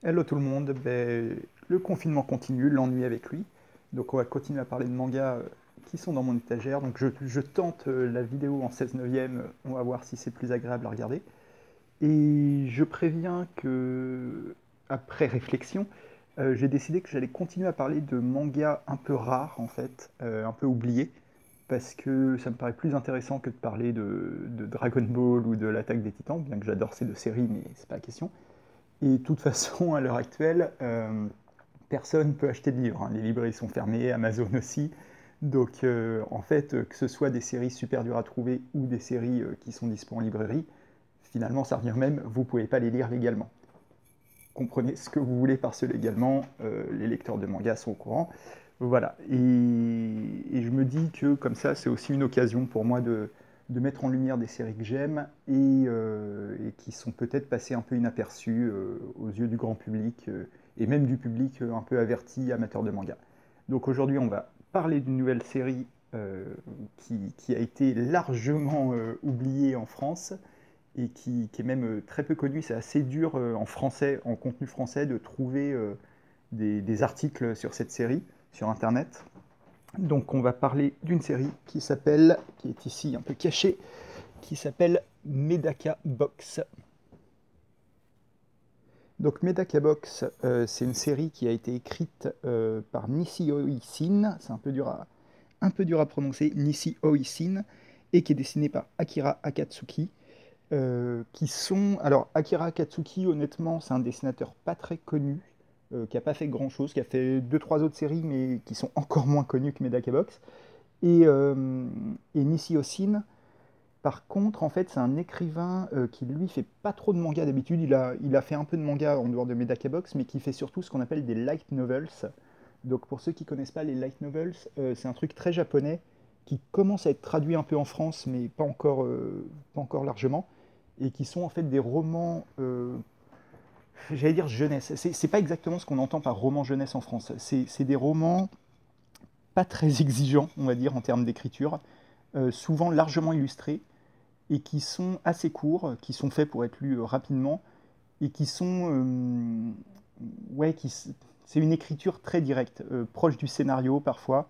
Hello tout le monde, le confinement continue, l'ennui avec lui. Donc on va continuer à parler de mangas qui sont dans mon étagère. Donc je tente la vidéo en 16 neuvième, on va voir si c'est plus agréable à regarder. Et je préviens que, après réflexion, j'ai décidé que j'allais continuer à parler de mangas un peu rares en fait, un peu oubliés, parce que ça me paraît plus intéressant que de parler de Dragon Ball ou de l'Attaque des Titans, bien que j'adore ces deux séries, mais c'est pas la question. Et de toute façon, à l'heure actuelle, personne ne peut acheter de livres, hein. Les librairies sont fermées, Amazon aussi. Donc, en fait, que ce soit des séries super dures à trouver ou des séries qui sont disponibles en librairie, finalement, ça revient même, vous ne pouvez pas les lire légalement. Comprenez ce que vous voulez par ce légalement, les lecteurs de manga sont au courant. Voilà. Et je me dis que comme ça, c'est aussi une occasion pour moi de mettre en lumière des séries que j'aime et qui sont peut-être passées un peu inaperçues aux yeux du grand public et même du public un peu averti, amateur de manga. Donc aujourd'hui, on va parler d'une nouvelle série qui a été largement oubliée en France et qui est même très peu connu. C'est assez dur en français, en contenu français, de trouver des articles sur cette série sur Internet. Donc on va parler d'une série qui est ici un peu cachée, qui s'appelle Medaka Box. Donc Medaka Box, c'est une série qui a été écrite par Nishio Oisin, c'est un peu dur à prononcer, Nishio Oisin, et qui est dessinée par Akira Akatsuki. Qui sont... Alors, Akira Akatsuki, honnêtement, c'est un dessinateur pas très connu, qui n'a pas fait grand-chose, qui a fait deux trois autres séries, mais qui sont encore moins connues que Medaka Box. Et Nishio Sin, par contre, en fait, c'est un écrivain qui, lui, fait pas trop de manga d'habitude. Il a fait un peu de manga en dehors de Medaka Box, mais qui fait surtout ce qu'on appelle des light novels. Donc, pour ceux qui connaissent pas les light novels, c'est un truc très japonais qui commence à être traduit un peu en France, mais pas encore largement, et qui sont en fait des romans, j'allais dire jeunesse. C'est pas exactement ce qu'on entend par roman jeunesse en France. C'est des romans pas très exigeants, on va dire, en termes d'écriture, souvent largement illustrés, et qui sont assez courts, qui sont faits pour être lus rapidement, et qui sont... ouais, c'est une écriture très directe, proche du scénario parfois.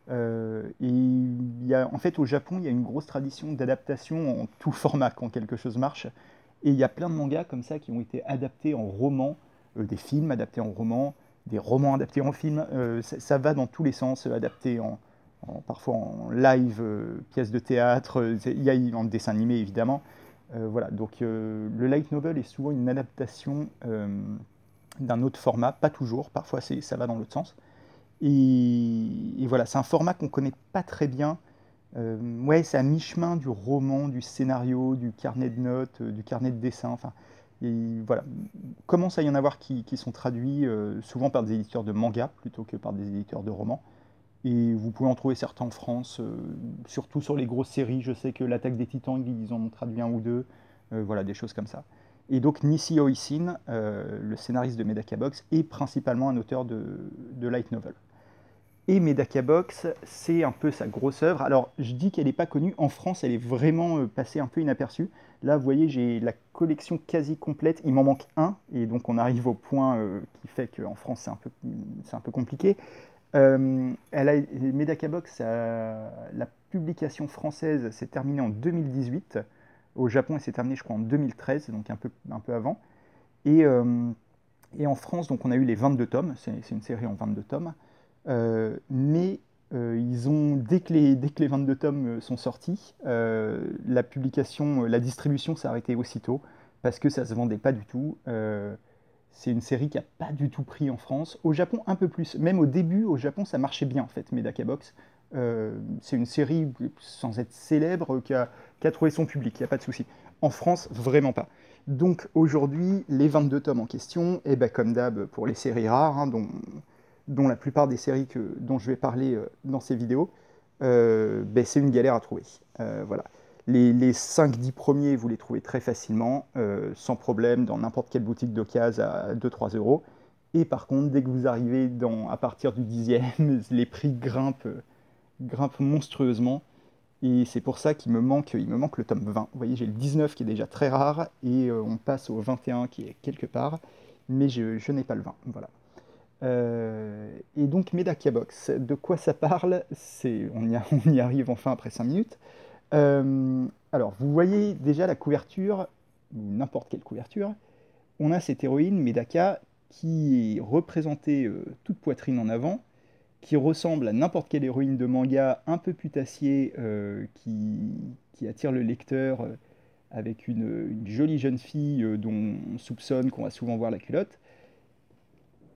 Et en fait, au Japon, il y a une grosse tradition d'adaptation en tout format quand quelque chose marche. Et il y a plein de mangas comme ça qui ont été adaptés en romans, des films adaptés en romans, des romans adaptés en films. Ça va dans tous les sens, adapté parfois en live, pièces de théâtre, il y a en dessin animé évidemment. Voilà, donc le light novel est souvent une adaptation d'un autre format, pas toujours, parfois ça va dans l'autre sens. Et voilà, c'est un format qu'on connaît pas très bien. Ouais, c'est à mi-chemin du roman, du scénario, du carnet de notes, du carnet de dessin. Enfin, et voilà, commence à y en avoir qui sont traduits souvent par des éditeurs de manga plutôt que par des éditeurs de romans. Et vous pouvez en trouver certains en France, surtout sur les grosses séries. Je sais que l'Attaque des Titans, ils en ont traduit un ou deux. Voilà, des choses comme ça. Et donc Nishio Oisin, le scénariste de Medaka Box, est principalement un auteur de light novel. Et Medaka Box, c'est un peu sa grosse œuvre. Alors, je dis qu'elle n'est pas connue. En France, elle est vraiment passée un peu inaperçue. Là, vous voyez, j'ai la collection quasi complète. Il m'en manque un. Et donc, on arrive au point qui fait qu'en France, c'est un peu compliqué. Medaka Box, la publication française s'est terminée en 2018. Au Japon, elle s'est terminée, je crois, en 2013, donc un peu avant. Et, euh, et en France, donc, on a eu les 22 tomes. C'est une série en 22 tomes. Mais dès que les 22 tomes sont sortis, la publication, la distribution s'est arrêtée aussitôt parce que ça se vendait pas du tout. C'est une série qui a pas du tout pris en France. Au Japon, un peu plus. Même au début, au Japon, ça marchait bien en fait, Medaka Box. C'est une série, sans être célèbre, qui a trouvé son public, il n'y a pas de souci. En France, vraiment pas. Donc aujourd'hui, les 22 tomes en question, et ben, comme d'hab pour les séries rares, hein, dont la plupart des séries dont je vais parler dans ces vidéos, ben, c'est une galère à trouver. Voilà. Les 5-10 premiers, vous les trouvez très facilement, sans problème, dans n'importe quelle boutique d'occasion à 2-3 euros. Et par contre, dès que vous arrivez à partir du 10e, les prix grimpent monstrueusement. Et c'est pour ça il me manque le tome 20. Vous voyez, j'ai le 19 qui est déjà très rare, et on passe au 21 qui est quelque part. mais je n'ai pas le vin. Voilà. Et donc Medaka Box, de quoi ça parle? On y arrive enfin après 5 minutes. Alors, vous voyez déjà la couverture, ou n'importe quelle couverture, on a cette héroïne, Medaka, qui est représentée toute poitrine en avant, qui ressemble à n'importe quelle héroïne de manga un peu putassier qui attire le lecteur avec une jolie jeune fille dont on soupçonne qu'on va souvent voir la culotte.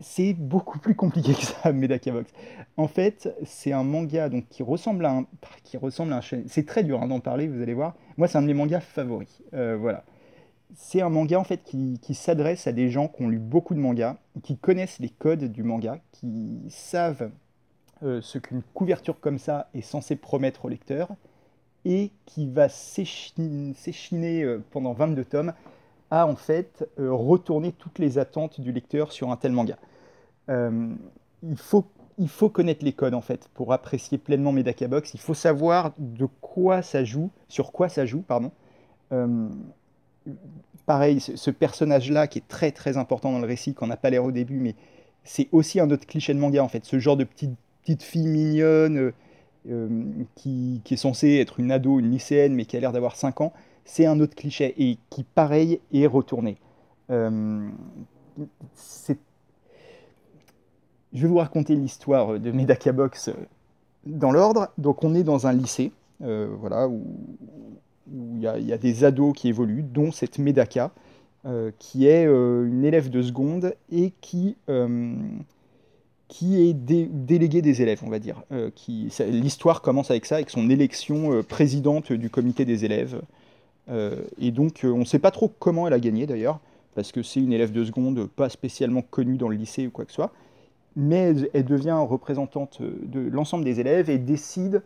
C'est beaucoup plus compliqué que ça, Medaka Box. En fait, c'est un manga donc, qui ressemble à un shonen. C'est très dur hein, d'en parler, vous allez voir. Moi, c'est un de mes mangas favoris. Voilà. C'est un manga en fait qui s'adresse à des gens qui ont lu beaucoup de mangas, qui connaissent les codes du manga, qui savent ce qu'une couverture comme ça est censée promettre au lecteur, et qui va s'échiner pendant 22 tomes à en fait retourner toutes les attentes du lecteur sur un tel manga. Euh, il faut, il faut connaître les codes en fait pour apprécier pleinement Medaka Box. Il faut savoir de quoi ça joue, sur quoi ça joue, pardon. Euh, Pareil, ce personnage-là qui est très très important dans le récit, qu'on n'a pas l'air au début, mais c'est aussi un autre cliché de manga en fait. Ce genre de petite fille mignonne qui est censée être une ado, une lycéenne, mais qui a l'air d'avoir 5 ans, c'est un autre cliché et qui, pareil, est retourné. Euh, c'est- Je vais vous raconter l'histoire de Medaka Box dans l'ordre. Donc, on est dans un lycée, voilà, où il y a des ados qui évoluent, dont cette Medaka, qui est une élève de seconde et qui est déléguée des élèves, on va dire. L'histoire commence avec ça, avec son élection présidente du comité des élèves. Et donc, on ne sait pas trop comment elle a gagné d'ailleurs, parce que c'est une élève de seconde pas spécialement connue dans le lycée ou quoi que ce soit, mais elle devient représentante de l'ensemble des élèves et décide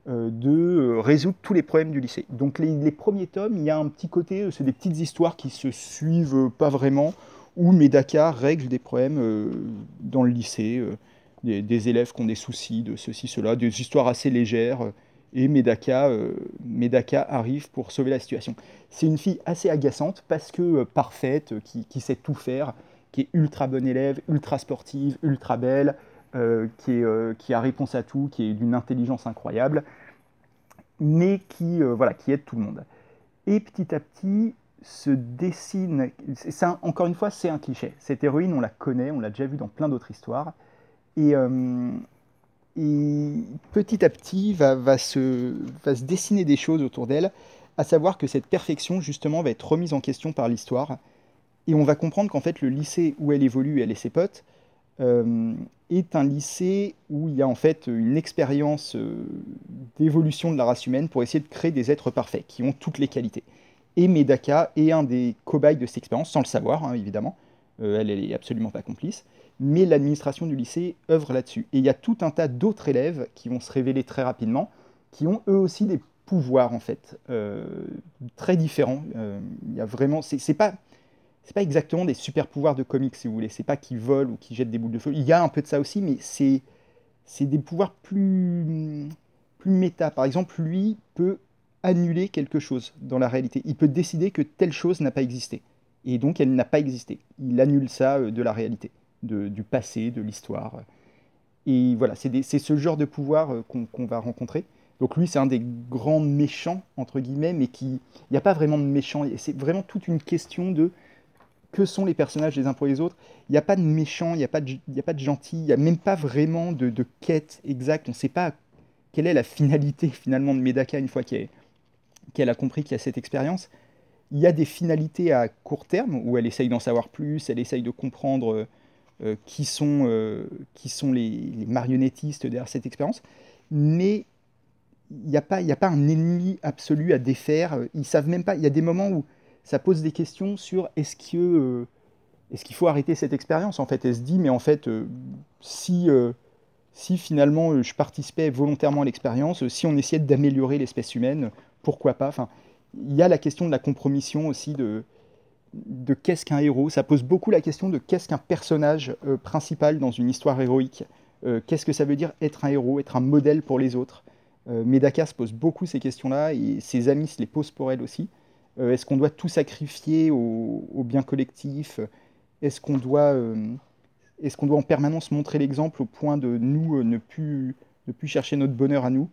de résoudre tous les problèmes du lycée. Donc les premiers tomes, il y a un petit côté, c'est des petites histoires qui se suivent pas vraiment, où Medaka règle des problèmes dans le lycée, des élèves qui ont des soucis de ceci, cela, des histoires assez légères, et Medaka arrive pour sauver la situation. C'est une fille assez agaçante, parce que parfaite, qui sait tout faire, qui est ultra bonne élève, ultra sportive, ultra belle, qui a réponse à tout, qui est d'une intelligence incroyable, mais voilà, qui aide tout le monde. Et petit à petit se dessine, encore une fois, c'est un cliché. Cette héroïne, on la connaît, on l'a déjà vue dans plein d'autres histoires, et, euh, et petit à petit va se dessiner des choses autour d'elle, à savoir que cette perfection, justement, va être remise en question par l'histoire, et on va comprendre qu'en fait, le lycée où elle évolue, elle et ses potes, euh, est un lycée où il y a en fait une expérience d'évolution de la race humaine pour essayer de créer des êtres parfaits, qui ont toutes les qualités. Et Medaka est un des cobayes de cette expérience, sans le savoir, hein, évidemment. Elle est absolument pas complice. Mais l'administration du lycée œuvre là-dessus. Et il y a tout un tas d'autres élèves qui vont se révéler très rapidement, qui ont eux aussi des pouvoirs, en fait, très différents. Il y a vraiment... C'est pas exactement des super pouvoirs de comics, si vous voulez. C'est pas qu'ils volent ou qu'ils jettent des boules de feu. Il y a un peu de ça aussi, mais c'est des pouvoirs plus méta. Par exemple, lui peut annuler quelque chose dans la réalité. Il peut décider que telle chose n'a pas existé. Et donc, elle n'a pas existé. Il annule ça de la réalité, du passé, de l'histoire. Et voilà, c'est ce genre de pouvoir qu'on va rencontrer. Donc lui, c'est un des grands méchants, entre guillemets, mais il n'y a pas vraiment de méchant. C'est vraiment toute une question de que sont les personnages les uns pour les autres. Il n'y a pas de méchant, il y a pas de gentil, il n'y a même pas vraiment de quête exacte. On ne sait pas quelle est la finalité finalement de Medaka une fois qu'elle a compris qu'il y a cette expérience. Il y a des finalités à court terme où elle essaye d'en savoir plus, elle essaye de comprendre qui sont les marionnettistes derrière cette expérience, mais il y a pas un ennemi absolu à défaire. Ils savent même pas. Il y a des moments où ça pose des questions sur est-ce qu'il faut arrêter cette expérience en fait. Elle se dit mais en fait si finalement je participais volontairement à l'expérience, si on essayait d'améliorer l'espèce humaine, pourquoi pas. Enfin, il y a la question de la compromission aussi de qu'est-ce qu'un héros. Ça pose beaucoup la question de qu'est-ce qu'un personnage principal dans une histoire héroïque. Qu'est-ce que ça veut dire être un héros, être un modèle pour les autres. Medaka se pose beaucoup ces questions-là et ses amis se les posent pour elle aussi. Est-ce qu'on doit tout sacrifier au bien collectif? est-ce qu'on doit en permanence montrer l'exemple au point de nous ne plus chercher notre bonheur à nous?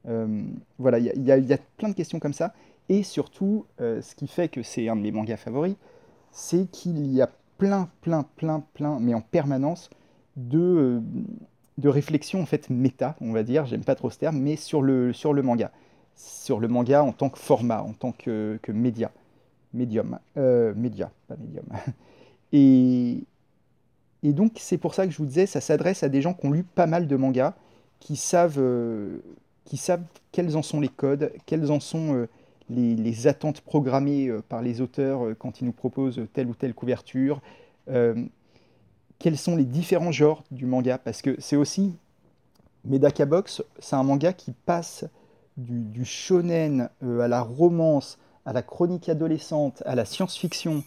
Euh, voilà, il y a plein de questions comme ça. Et surtout, ce qui fait que c'est un de mes mangas favoris, c'est qu'il y a plein, mais en permanence, de, euh, de réflexions en fait méta, on va dire, j'aime pas trop ce terme, mais sur le manga. Sur le manga en tant que format, en tant que média. Médium. Média, pas médium. Et, et donc, c'est pour ça que je vous disais, ça s'adresse à des gens qui ont lu pas mal de mangas, qui savent, euh, qui savent quels en sont les codes, quelles en sont les attentes programmées par les auteurs quand ils nous proposent telle ou telle couverture, euh, quels sont les différents genres du manga, parce que c'est aussi, Medaka Box, c'est un manga qui passe du shonen à la romance, à la chronique adolescente, à la science-fiction,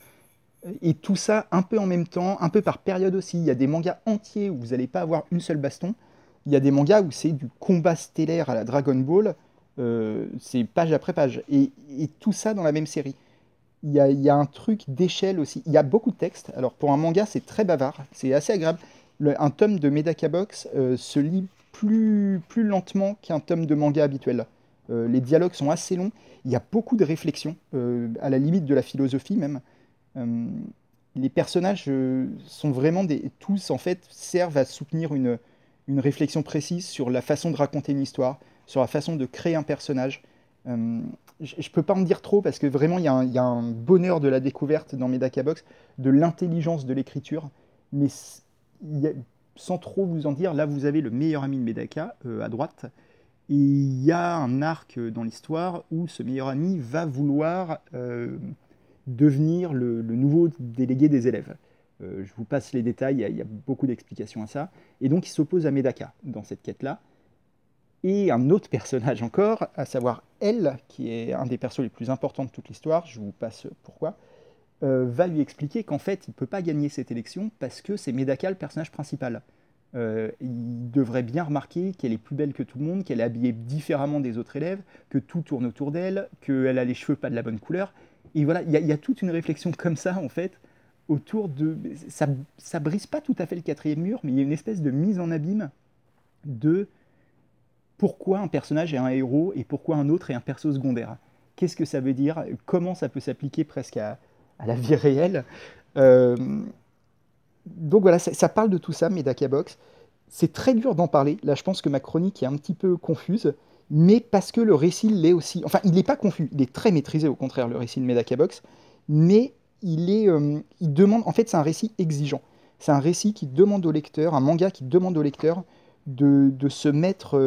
et tout ça un peu en même temps, un peu par période aussi. Il y a des mangas entiers où vous n'allez pas avoir une seule baston. Il y a des mangas où c'est du combat stellaire à la Dragon Ball. C'est page après page. Et tout ça dans la même série. Il y a un truc d'échelle aussi. Il y a beaucoup de textes. Alors pour un manga, c'est très bavard. C'est assez agréable. Un tome de Medaka Box se lit plus lentement qu'un tome de manga habituel. Les dialogues sont assez longs. Il y a beaucoup de réflexions, à la limite de la philosophie même. Euh, les personnages sont vraiment tous en fait servent à soutenir une réflexion précise sur la façon de raconter une histoire, sur la façon de créer un personnage. Euh, je ne peux pas en dire trop parce que vraiment il y a un bonheur de la découverte dans Medaka Box, de l'intelligence de l'écriture, mais il y a- sans trop vous en dire, là vous avez le meilleur ami de Medaka à droite, et il y a un arc dans l'histoire où ce meilleur ami va vouloir devenir le nouveau délégué des élèves. Je vous passe les détails, il y a beaucoup d'explications à ça. Et donc il s'oppose à Medaka dans cette quête-là. Et un autre personnage encore, à savoir elle, qui est un des persos les plus importants de toute l'histoire, je vous passe pourquoi, va lui expliquer qu'en fait il ne peut pas gagner cette élection parce que c'est Medaka le personnage principal. Il devrait bien remarquer qu'elle est plus belle que tout le monde, qu'elle est habillée différemment des autres élèves, que tout tourne autour d'elle, qu'elle a les cheveux pas de la bonne couleur. Et voilà, il y a toute une réflexion comme ça, en fait, autour de... Ça brise pas tout à fait le quatrième mur, mais il y a une espèce de mise en abîme de pourquoi un personnage est un héros et pourquoi un autre est un perso secondaire. Qu'est-ce que ça veut dire? Comment ça peut s'appliquer presque à la vie réelle? Euh, donc voilà, ça parle de tout ça, Medaka Box. C'est très dur d'en parler. Là, je pense que ma chronique est un petit peu confuse, mais parce que le récit l'est aussi. Enfin, il n'est pas confus, il est très maîtrisé, au contraire, le récit de Medaka Box, mais il demande. En fait, c'est un récit exigeant. C'est un récit qui demande au lecteur, un manga qui demande au lecteur de se mettre,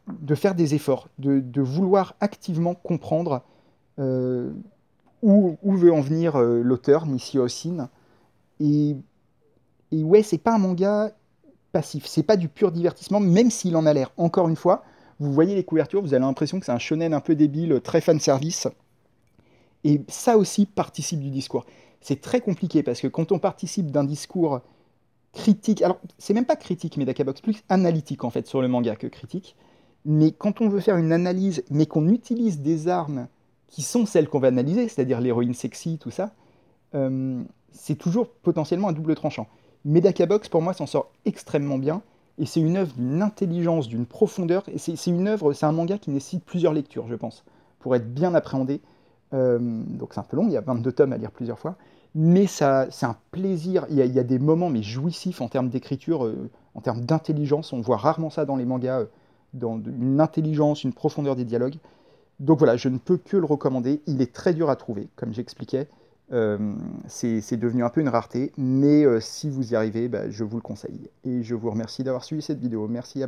de faire des efforts, de vouloir activement comprendre euh, où veut en venir l'auteur, Nishio Osin. Et, et ouais, c'est pas un manga passif. C'est pas du pur divertissement, même s'il en a l'air. Encore une fois, vous voyez les couvertures, vous avez l'impression que c'est un shonen un peu débile, très fan service. Et ça aussi participe du discours. C'est très compliqué parce que quand on participe d'un discours critique, alors c'est même pas critique, mais Box plus analytique en fait sur le manga que critique. Mais quand on veut faire une analyse, mais qu'on utilise des armes qui sont celles qu'on va analyser, c'est-à-dire l'héroïne sexy, tout ça, euh, c'est toujours potentiellement un double tranchant. Medaka Box, pour moi, s'en sort extrêmement bien, et c'est une œuvre d'une intelligence, d'une profondeur, et c'est une œuvre, c'est un manga qui nécessite plusieurs lectures, je pense, pour être bien appréhendé. Donc c'est un peu long, il y a 22 tomes à lire plusieurs fois, mais ça, c'est un plaisir, il y a des moments mais jouissifs en termes d'écriture, en termes d'intelligence, on voit rarement ça dans les mangas, dans une intelligence, une profondeur des dialogues. Donc voilà, je ne peux que le recommander. Il est très dur à trouver, comme j'expliquais. C'est devenu un peu une rareté, mais si vous y arrivez, bah, je vous le conseille. Et je vous remercie d'avoir suivi cette vidéo. Merci, à plus.